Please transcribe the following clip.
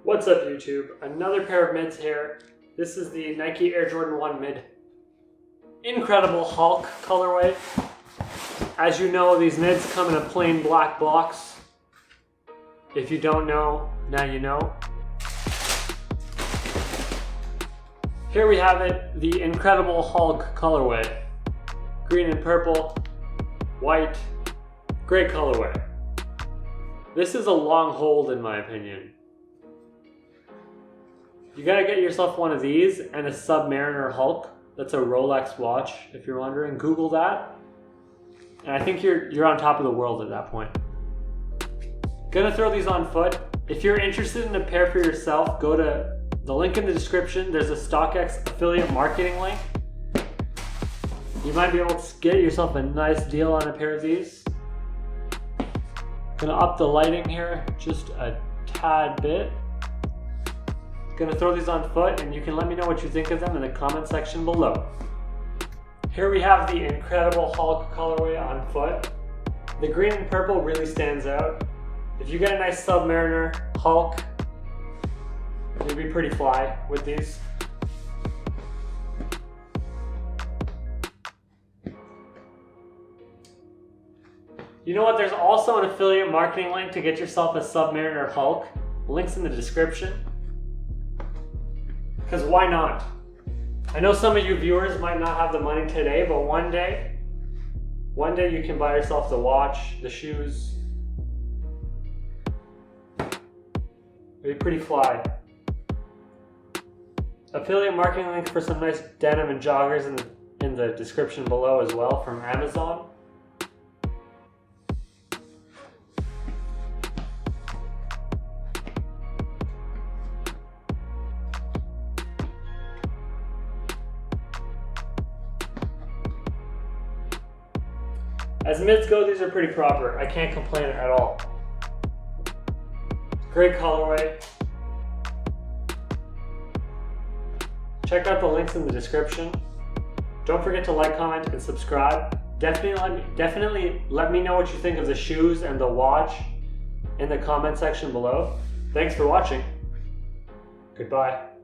What's up YouTube? Another pair of mids here. This is the Nike Air Jordan 1 mid. Incredible Hulk colorway. As you know, these mids come in a plain black box. If you don't know, now you know. Here we have it, the Incredible Hulk colorway. Green and purple, white, great colorway. This is a long hold in my opinion. You gotta get yourself one of these and a Submariner Hulk. That's a Rolex watch, if you're wondering. Google that. And I think you're on top of the world at that point. Gonna throw these on foot. If you're interested in a pair for yourself, go to the link in the description. There's a StockX affiliate marketing link. You might be able to get yourself a nice deal on a pair of these. Gonna up the lighting here just a tad bit. Gonna throw these on foot and you can let me know what you think of them in the comment section below. Here we have the Incredible Hulk colorway on foot. The green and purple really stands out. If you get a nice Submariner Hulk, you'll be pretty fly with these. You know what? There's also an affiliate marketing link to get yourself a Submariner Hulk. Links in the description. Because why not? I know some of you viewers might not have the money today, but one day you can buy yourself the watch, the shoes. It'd be pretty fly. Affiliate marketing link for some nice denim and joggers in the description below as well from Amazon. As mids go, these are pretty proper. I can't complain at all. Great colorway. Check out the links in the description. Don't forget to like, comment, and subscribe. Definitely let me know what you think of the shoes and the watch in the comment section below. Thanks for watching. Goodbye.